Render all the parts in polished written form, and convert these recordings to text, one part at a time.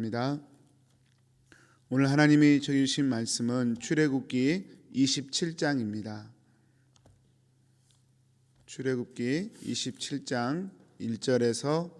입니다. 오늘 하나님이 주신 말씀은 출애굽기 27장입니다. 출애굽기 27장 1절에서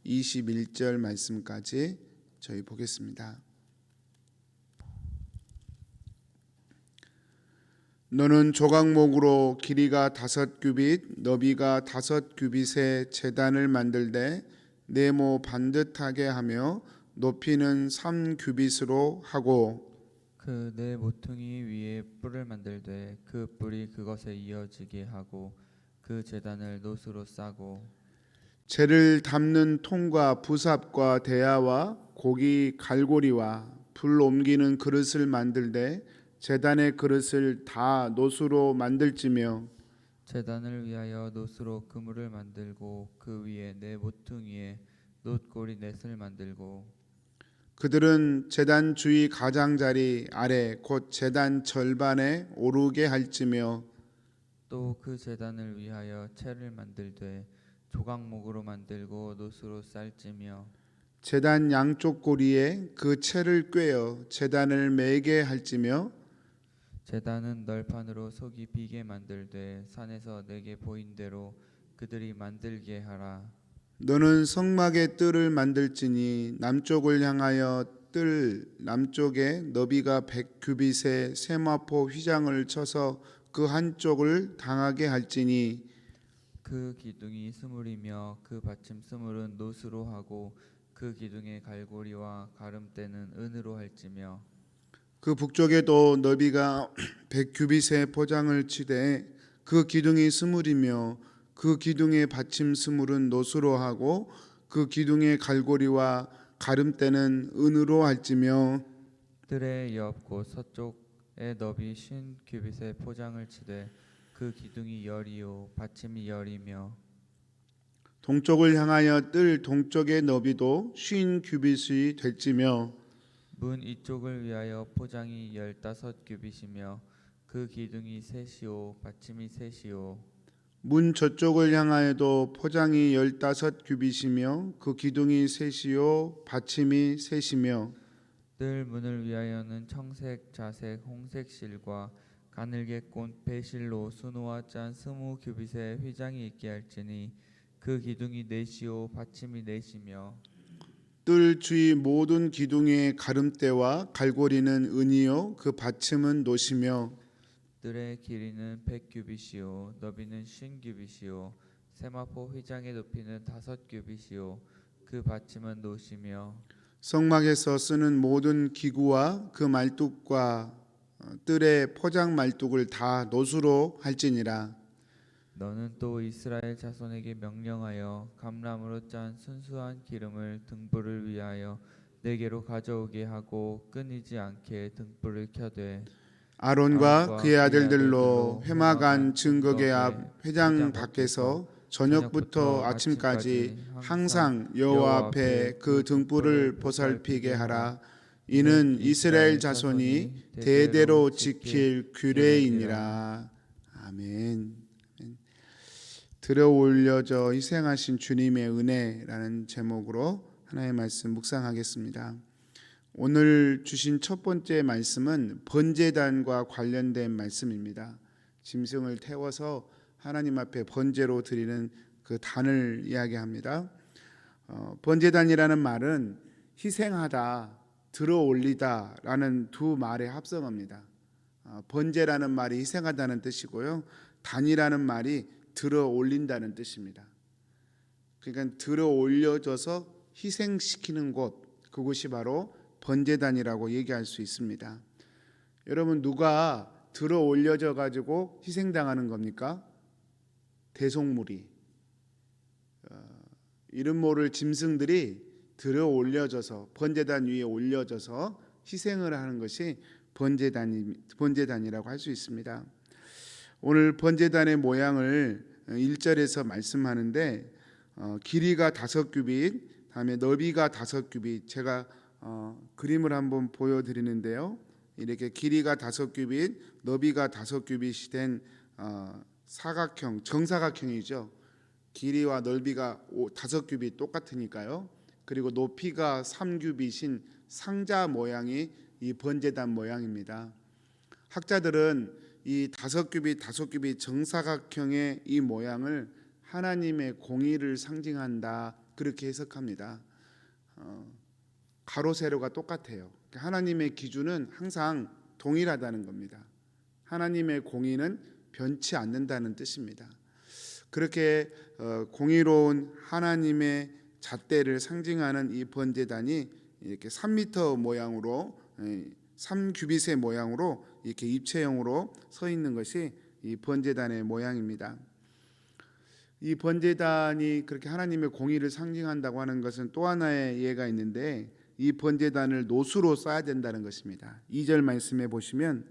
21절 말씀까지 저희 보겠습니다. 너는 조각목으로 길이가 5규빗, 너비가 5규빗의 제단을 만들되 네모 반듯하게 하며 높이는 3규빗으로 하고 그 네 모퉁이 위에 뿔을 만들되 그 뿔이 그것에 이어지게 하고 그 제단을 노수로 싸고 재를 담는 통과 부삽과 대야와 고기 갈고리와 불 옮기는 그릇을 만들되 제단의 그릇을 다 노수로 만들지며 제단을 위하여 노수로 그물을 만들고 그 위에 네 모퉁이에 놋고리 넷을 만들고 그들은 제단 주위 가장자리 아래 곧 제단 절반에 오르게 할지며 또 그 제단을 위하여 채를 만들되 조각목으로 만들고 노수로 쌀지며 제단 양쪽 고리에 그 채를 꿰어 제단을 매게 할지며 제단은 널판으로 속이 비게 만들되 산에서 내게 보인 대로 그들이 만들게 하라. 너는 성막의 뜰을 만들지니 남쪽을 향하여 뜰 남쪽에 너비가 100규빗의 세마포 휘장을 쳐서 그 한쪽을 당하게 할지니 그 기둥이 스물이며 그 받침 스물은 노수로 하고 그 기둥의 갈고리와 가름대는 은으로 할지며 그 북쪽에도 너비가 100규빗의 포장을 치되 그 기둥이 스물이며 그 기둥의 받침 스물은 노수로 하고 그 기둥의 갈고리와 가름대는 은으로 할지며 뜰의 옆 곧 서쪽에 너비 50규빗의 포장을 치되 그 기둥이 열이요 받침이 열이며 동쪽을 향하여 뜰 동쪽의 너비도 50규빗이 될지며 문 이쪽을 위하여 포장이 15규빗이며 그 기둥이 셋이요 받침이 셋이요 문 저쪽을 향하여도 포장이 15규빗이며 그 기둥이 셋이요 받침이 셋이며 뜰 문을 위하여는 청색, 자색, 홍색 실과 가늘게 꼰 배실로 수놓아 짠 20규빗의 휘장이 있게 할지니 그 기둥이 넷이요 받침이 넷이며 뜰 주위 모든 기둥의 가름대와 갈고리는 은이요 그 받침은 노시며 뜰의 길이는 100규빗이요 너비는 50규빗이요 세마포 휘장의 높이는 5규빗이요 그 받침은 노시며 성막에서 쓰는 모든 기구와 그 말뚝과 뜰의 포장 말뚝을 다 노수로 할지니라. 너는 또 이스라엘 자손에게 명령하여 감람으로 짠 순수한 기름을 등불을 위하여 내게로 가져오게 하고 끊이지 않게 등불을 켜되 아론과 그의 아들들로 회막안 증거계 앞 회장 밖에서 저녁부터 아침까지 항상 여호와 앞에 그 등불을 보살피게 하라. 이는 이스라엘 자손이 대대로 지킬 규례이니라. 아멘. 들어 올려져 희생하신 주님의 은혜라는 제목으로 하나님의 말씀 묵상하겠습니다. 오늘 주신 첫 번째 말씀은 번제단과 관련된 말씀입니다. 짐승을 태워서 하나님 앞에 번제로 드리는 그 단을 이야기합니다. 번제단이라는 말은 희생하다, 들어 올리다 라는 두 말의 합성어입니다. 번제라는 말이 희생하다는 뜻이고요. 단이라는 말이 들어 올린다는 뜻입니다. 그러니까 들어 올려져서 희생시키는 곳, 그곳이 바로 번제단이라고 얘기할 수 있습니다. 여러분, 누가 들어 올려져 가지고 희생당하는 겁니까? 대속물이, 이름 모를 짐승들이 들어 올려져서 번제단 위에 올려져서 희생을 하는 것이 번제단이라고 할 수 있습니다. 오늘 번제단의 모양을 1절에서 말씀하는데 길이가 5규빗, 다음에 너비가 5규빗, 제가 그림을 한번 보여드리는데요. 이렇게 길이가 5규빗, 너비가 5규빗이 된 사각형, 정사각형이죠. 길이와 넓이가 5규빗 똑같으니까요. 그리고 높이가 3규빗인 상자 모양이 이 번제단 모양입니다. 학자들은 이 5규빗 정사각형의 이 모양을 하나님의 공의를 상징한다, 그렇게 해석합니다. 가로 세로가 똑같아요. 하나님의 기준은 항상 동일하다는 겁니다. 하나님의 공의는 변치 않는다는 뜻입니다. 그렇게 공의로운 하나님의 잣대를 상징하는 이 번제단이 이렇게 3m 모양으로, 3규빗의 모양으로 이렇게 입체형으로 서 있는 것이 이 번제단의 모양입니다. 이 번제단이 그렇게 하나님의 공의를 상징한다고 하는 것은 또 하나의 예가 있는데, 이 번제단을 노수로 쌓아야 된다는 것입니다. 2절 말씀해 보시면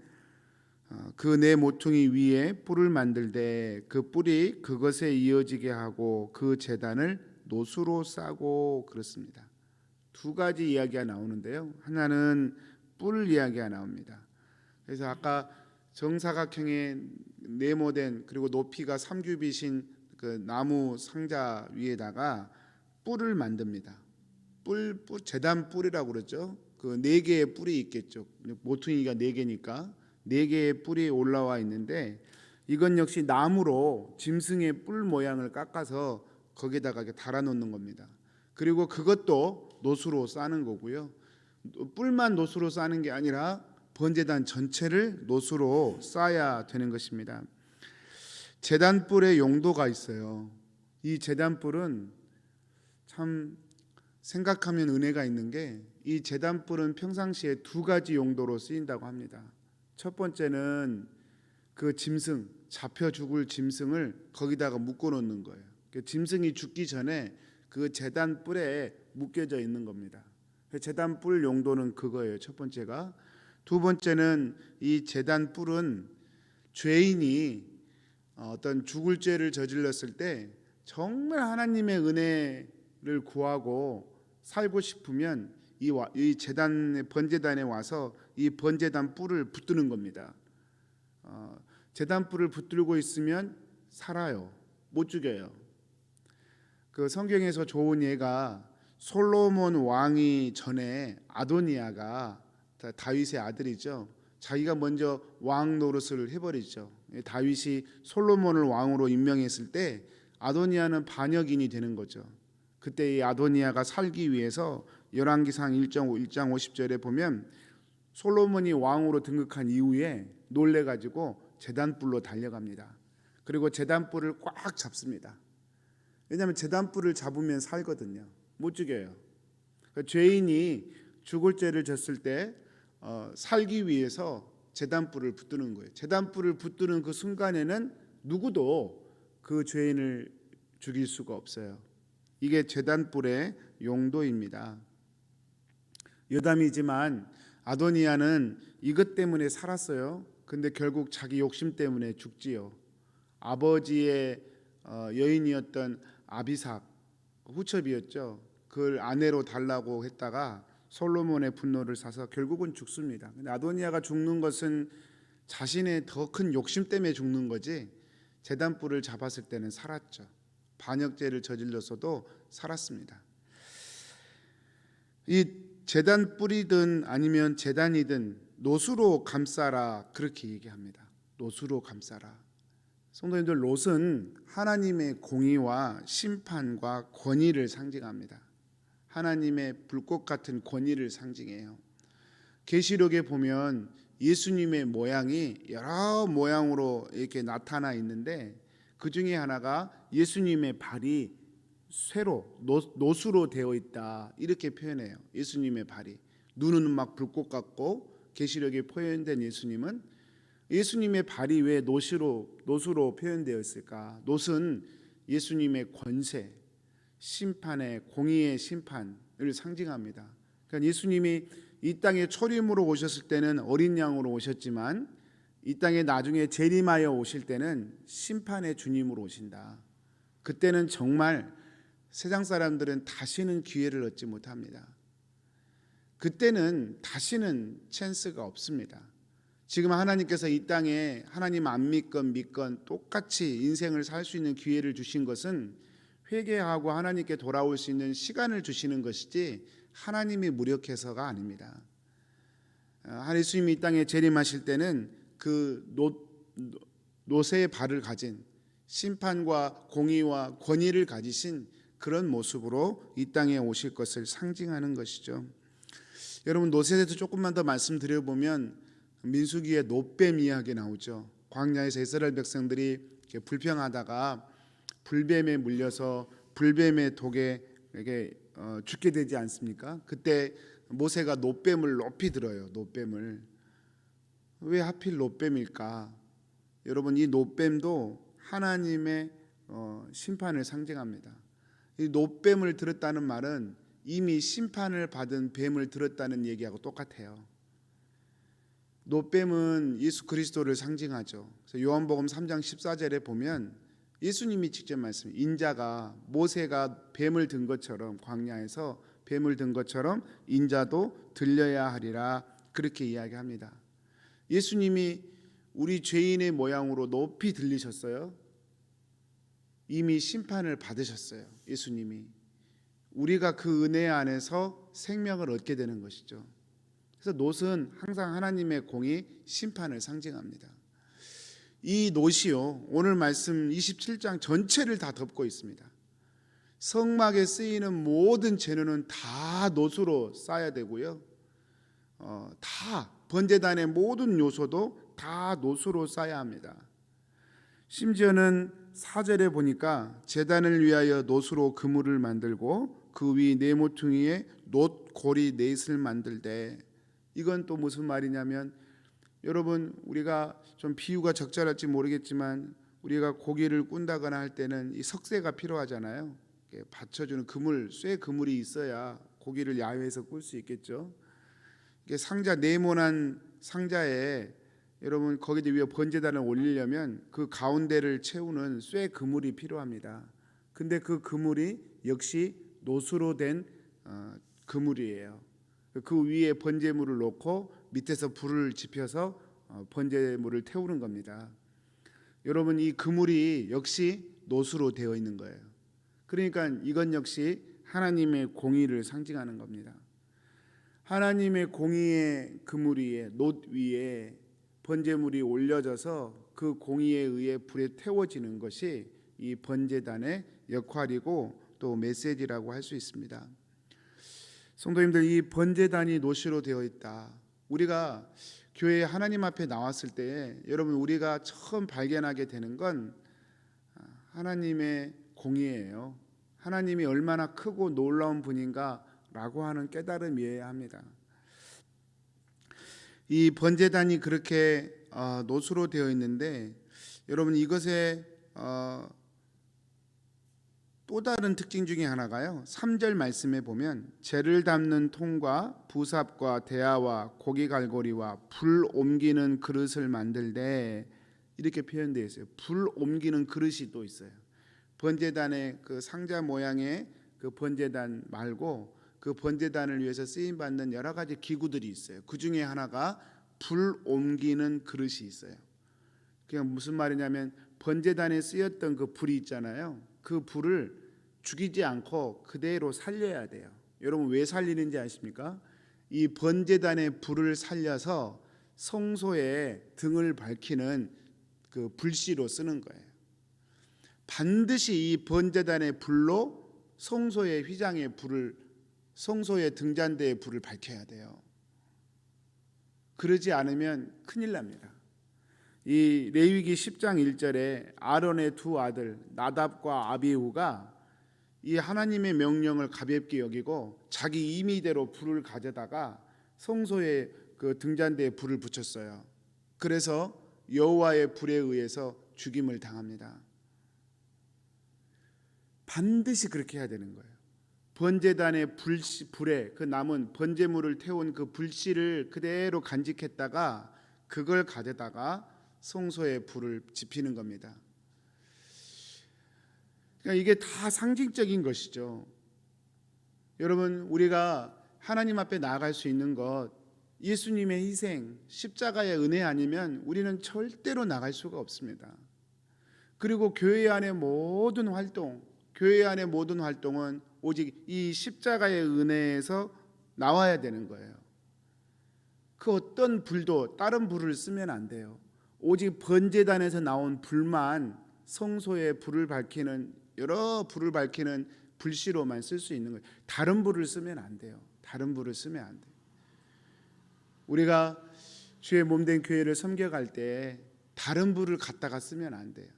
그 네 모퉁이 위에 뿔을 만들되 그 뿔이 그것에 이어지게 하고 그 제단을 노수로 싸고, 그렇습니다. 두 가지 이야기가 나오는데요. 하나는 뿔 이야기가 나옵니다. 그래서 아까 정사각형의 네모된 그리고 높이가 3규빗인 그 나무 상자 위에다가 뿔을 만듭니다. 뿔 제단 뿔이라고 그러죠. 그 네 개의 뿔이 있겠죠. 모퉁이가 네 개니까 네 개의 뿔이 올라와 있는데, 이건 역시 나무로 짐승의 뿔 모양을 깎아서 거기다가 달아 놓는 겁니다. 그리고 그것도 노수로 싸는 거고요. 뿔만 노수로 싸는 게 아니라 번제단 전체를 노수로 싸야 되는 것입니다. 제단 뿔의 용도가 있어요. 이 제단 뿔은 참 생각하면 은혜가 있는 게, 이 제단 뿔은 평상시에 두 가지 용도로 쓰인다고 합니다. 첫 번째는 그 짐승, 잡혀 죽을 짐승을 거기다가 묶어 놓는 거예요. 짐승이 죽기 전에 그 제단 뿔에 묶여져 있는 겁니다. 제단 뿔 용도는 그거예요. 첫 번째가. 두 번째는 이 제단 뿔은 죄인이 어떤 죽을 죄를 저질렀을 때 정말 하나님의 은혜를 구하고 살고 싶으면 이 제단 번제단에 와서 이 번제단 뿔을 붙드는 겁니다. 제단 뿔을 붙들고 있으면 살아요. 못 죽여요. 그 성경에서 좋은 예가, 솔로몬 왕이 전에 아도니아가, 다윗의 아들이죠. 자기가 먼저 왕 노릇을 해버리죠. 다윗이 솔로몬을 왕으로 임명했을 때 아도니아는 반역인이 되는 거죠. 그때 이 아도니아가 살기 위해서 열왕기상 1장 50절에 보면 솔로몬이 왕으로 등극한 이후에 놀래가지고 제단뿔로 달려갑니다. 그리고 제단뿔을 꽉 잡습니다. 왜냐하면 제단뿔을 잡으면 살거든요. 못 죽여요. 그러니까 죄인이 죽을 죄를 졌을 때 살기 위해서 제단뿔을 붙드는 거예요. 제단뿔을 붙드는 그 순간에는 누구도 그 죄인을 죽일 수가 없어요. 이게 제단뿔의 용도입니다. 여담이지만 아도니아는 이것 때문에 살았어요. 근데 결국 자기 욕심 때문에 죽지요. 아버지의 여인이었던 아비삭, 후첩이었죠. 그걸 아내로 달라고 했다가 솔로몬의 분노를 사서 결국은 죽습니다. 근데 아도니아가 죽는 것은 자신의 더 큰 욕심 때문에 죽는 거지, 제단뿔을 잡았을 때는 살았죠. 반역죄를 저질렀어도 살았습니다. 이 제단뿔이든 아니면 제단이든 노수로 감싸라, 그렇게 얘기합니다. 노수로 감싸라. 성도님들, 롯은 하나님의 공의와 심판과 권위를 상징합니다. 하나님의 불꽃 같은 권위를 상징해요. 계시록에 보면 예수님의 모양이 여러 모양으로 이렇게 나타나 있는데, 그 중에 하나가 예수님의 발이 쇠로, 노수로 되어 있다, 이렇게 표현해요. 예수님의 발이 눈은 막 불꽃 같고, 계시록에 표현된 예수님의 발이 왜 노수로 표현되어 있을까? 놋은 예수님의 권세, 심판의, 공의의 심판을 상징합니다. 그러니까 예수님이 이 땅에 초림으로 오셨을 때는 어린 양으로 오셨지만, 이 땅에 나중에 재림하여 오실 때는 심판의 주님으로 오신다. 그때는 정말 세상 사람들은 다시는 기회를 얻지 못합니다. 그때는 다시는 찬스가 없습니다. 지금 하나님께서 이 땅에 하나님 안 믿건 똑같이 인생을 살 수 있는 기회를 주신 것은 회개하고 하나님께 돌아올 수 있는 시간을 주시는 것이지 하나님이 무력해서가 아닙니다. 예수님이 이 땅에 재림하실 때는 그 노새의 발을 가진 심판과 공의와 권위를 가지신 그런 모습으로 이 땅에 오실 것을 상징하는 것이죠. 여러분, 노새에 대해서 조금만 더 말씀드려보면 민수기에 노뱀 이야기 나오죠. 광야에서 이스라엘 백성들이 불평하다가 불뱀에 물려서 불뱀의 독에 죽게 되지 않습니까? 그때 모세가 노뱀을 높이 들어요. 노뱀을. 왜 하필 노뱀일까? 여러분, 이 노뱀도 하나님의 심판을 상징합니다. 이 노뱀을 들었다는 말은 이미 심판을 받은 뱀을 들었다는 얘기하고 똑같아요. 노뱀은 예수 그리스도를 상징하죠. 그래서 요한복음 3장 14절에 보면 예수님이 직접 말씀, 인자가 모세가 뱀을 든 것처럼 광야에서 뱀을 든 것처럼 인자도 들려야 하리라, 그렇게 이야기합니다. 예수님이 우리 죄인의 모양으로 높이 들리셨어요. 이미 심판을 받으셨어요. 예수님이. 우리가 그 은혜 안에서 생명을 얻게 되는 것이죠. 그래서 놋은 항상 하나님의 공의, 심판을 상징합니다. 이 놋이요, 오늘 말씀 27장 전체를 다 덮고 있습니다. 성막에 쓰이는 모든 재료는 다 놋으로 쌓아야 되고요, 다 번제단의 모든 요소도 다 놋으로 쌓아야 합니다. 심지어는 4절에 보니까 제단을 위하여 놋으로 그물을 만들고 그 위 네모퉁이에 놋 고리 넷을 만들되, 이건 또 무슨 말이냐면, 여러분, 우리가 좀 비유가 적절할지 모르겠지만 우리가 고기를 꾼다거나 할 때는 이 석쇠가 필요하잖아요. 받쳐주는 그물, 쇠 그물이 있어야 고기를 야외에서 꿀 수 있겠죠. 이게 상자, 네모난 상자에 여러분 거기다 위에 번제단을 올리려면 그 가운데를 채우는 쇠 그물이 필요합니다. 근데 그 그물이 역시 놋으로 된 그물이에요. 그 위에 번제물을 놓고 밑에서 불을 지펴서 번제물을 태우는 겁니다. 여러분, 이 그물이 역시 놋으로 되어 있는 거예요. 그러니까 이건 역시 하나님의 공의를 상징하는 겁니다. 하나님의 공의의 그물 위에, 놋 위에 번제물이 올려져서 그 공의에 의해 불에 태워지는 것이 이 번제단의 역할이고 또 메시지라고 할 수 있습니다. 성도님들, 이 번제단이 놋으로 되어 있다. 우리가 교회에 하나님 앞에 나왔을 때 여러분, 우리가 처음 발견하게 되는 건 하나님의 공의예요. 하나님이 얼마나 크고 놀라운 분인가라고 하는 깨달음이어야 합니다. 이 번제단이 그렇게 놋으로 되어 있는데, 여러분, 이것의 또 다른 특징 중에 하나가요, 3절 말씀에 보면 재를 담는 통과 부삽과 대야와 고기 갈고리와 불 옮기는 그릇을 만들되, 이렇게 표현되어 있어요. 불 옮기는 그릇이 또 있어요. 번제단의 그 상자 모양의 그 번제단 말고 그 번제단을 위해서 쓰임 받는 여러 가지 기구들이 있어요. 그 중에 하나가 불 옮기는 그릇이 있어요. 그냥 무슨 말이냐면, 번제단에 쓰였던 그 불이 있잖아요. 그 불을 죽이지 않고 그대로 살려야 돼요. 여러분, 왜 살리는지 아십니까? 이 번제단의 불을 살려서 성소의 등을 밝히는 그 불씨로 쓰는 거예요. 반드시 이 번제단의 불로 성소의 휘장의 불을, 성소의 등잔대의 불을 밝혀야 돼요. 그러지 않으면 큰일 납니다. 이 레위기 10장 1절에 아론의 두 아들 나답과 아비후가 이 하나님의 명령을 가볍게 여기고 자기 임의대로 불을 가져다가 성소의 그 등잔대에 불을 붙였어요. 그래서 여호와의 불에 의해서 죽임을 당합니다. 반드시 그렇게 해야 되는 거예요. 번제단의 불에 그 남은 번제물을 태운 그 불씨를 그대로 간직했다가 그걸 가져다가 성소에 불을 지피는 겁니다. 그러니까 이게 다 상징적인 것이죠. 여러분, 우리가 하나님 앞에 나아갈 수 있는 것, 예수님의 희생, 십자가의 은혜 아니면 우리는 절대로 나갈 수가 없습니다. 그리고 교회 안의 모든 활동, 교회 안의 모든 활동은 오직 이 십자가의 은혜에서 나와야 되는 거예요. 그 어떤 불도 다른 불을 쓰면 안 돼요. 오직 번제단에서 나온 불만 성소에 불을 밝히는 여러 불을 밝히는 불씨로만 쓸 수 있는 거예요. 다른 불을 쓰면 안 돼요. 다른 불을 쓰면 안 돼요. 우리가 주의 몸된 교회를 섬겨갈 때 다른 불을 갖다가 쓰면 안 돼요.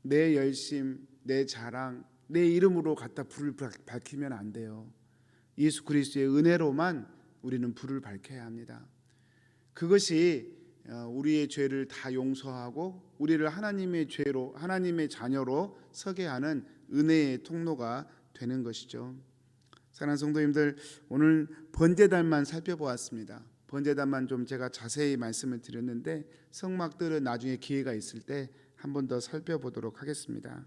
내 열심, 내 자랑, 내 이름으로 갖다 불을 밝히면 안 돼요. 예수 그리스도의 은혜로만 우리는 불을 밝혀야 합니다. 그것이 우리의 죄를 다 용서하고 우리를 하나님의 죄로, 하나님의 자녀로 서게 하는 은혜의 통로가 되는 것이죠. 사랑하는 성도님들, 오늘 번제단만 살펴보았습니다. 번제단만 좀 제가 자세히 말씀을 드렸는데 성막들은 나중에 기회가 있을 때 한 번 더 살펴보도록 하겠습니다.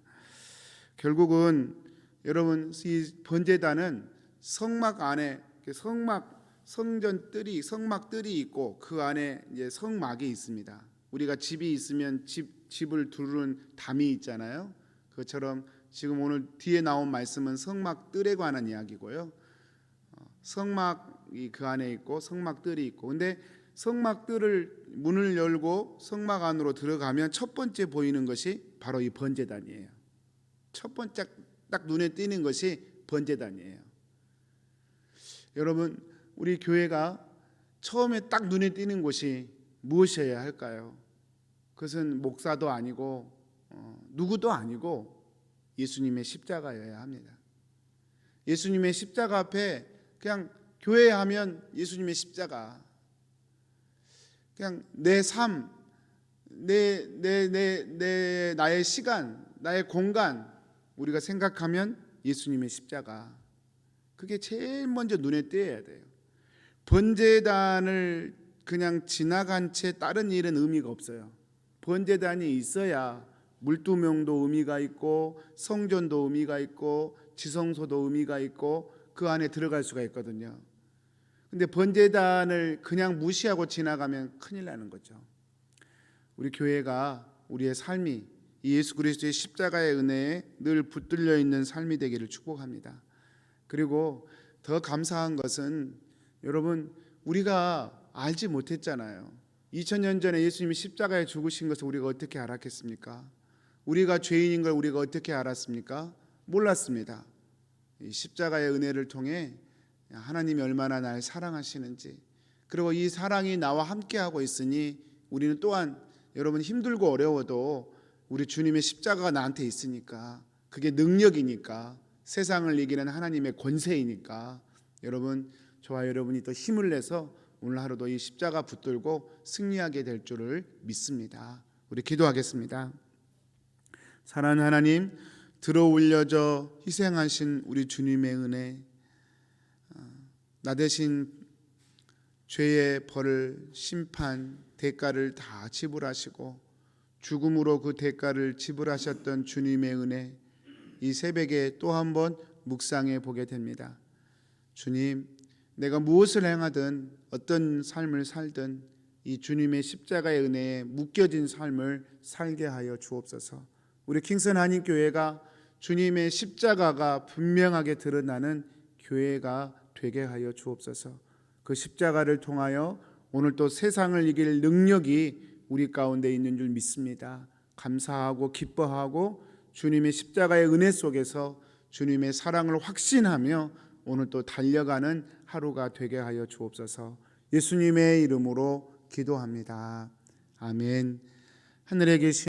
결국은 여러분, 이 번제단은 성막 안에 성전 뜰이, 성막 뜰이 있고 그 안에 이제 성막이 있습니다. 우리가 집이 있으면 집을 두르는 담이 있잖아요. 그것처럼 지금 오늘 뒤에 나온 말씀은 성막 뜰에 관한 이야기고요. 성막이 그 안에 있고 성막 뜰이 있고, 근데 성막 뜰을 문을 열고 성막 안으로 들어가면 첫 번째 보이는 것이 바로 이 번제단이에요. 첫 번째 딱 눈에 띄는 것이 번제단이에요. 여러분, 우리 교회가 처음에 딱 눈에 띄는 곳이 무엇이어야 할까요? 그것은 목사도 아니고 누구도 아니고 예수님의 십자가여야 합니다. 예수님의 십자가 앞에 그냥 교회 하면 예수님의 십자가, 그냥 내 삶, 나의 시간, 나의 공간 우리가 생각하면 예수님의 십자가, 그게 제일 먼저 눈에 띄어야 돼요. 번제단을 그냥 지나간 채 다른 일은 의미가 없어요. 번제단이 있어야 물두명도 의미가 있고 성전도 의미가 있고 지성소도 의미가 있고 그 안에 들어갈 수가 있거든요. 근데 번제단을 그냥 무시하고 지나가면 큰일 나는 거죠. 우리 교회가, 우리의 삶이 이 예수 그리스도의 십자가의 은혜에 늘 붙들려 있는 삶이 되기를 축복합니다. 그리고 더 감사한 것은 여러분, 우리가 알지 못했잖아요. 2000년 전에 예수님이 십자가에 죽으신 것을 우리가 어떻게 알았겠습니까? 우리가 죄인인 걸 우리가 어떻게 알았습니까? 몰랐습니다. 이 십자가의 은혜를 통해 하나님이 얼마나 날 사랑하시는지, 그리고 이 사랑이 나와 함께하고 있으니 우리는 또한 여러분 힘들고 어려워도 우리 주님의 십자가가 나한테 있으니까, 그게 능력이니까, 세상을 이기는 하나님의 권세이니까 여러분, 저와 여러분이 또 힘을 내서 오늘 하루도 이 십자가 붙들고 승리하게 될 줄을 믿습니다. 우리 기도하겠습니다. 사랑하는 하나님, 들어 올려져 희생하신 우리 주님의 은혜, 나 대신 죄의 벌을, 심판, 대가를 다 지불하시고 죽음으로 그 대가를 지불하셨던 주님의 은혜, 이 새벽에 또 한 번 묵상해 보게 됩니다. 주님, 내가 무엇을 행하든 어떤 삶을 살든 이 주님의 십자가의 은혜에 묶여진 삶을 살게 하여 주옵소서. 우리 킹선 한인교회가 주님의 십자가가 분명하게 드러나는 교회가 되게 하여 주옵소서. 그 십자가를 통하여 오늘 또 세상을 이길 능력이 우리 가운데 있는 줄 믿습니다. 감사하고 기뻐하고 주님의 십자가의 은혜 속에서 주님의 사랑을 확신하며 오늘 또 달려가는 하루가 되게 하여 주옵소서. 예수님의 이름으로 기도합니다. 아멘. 하늘에 계신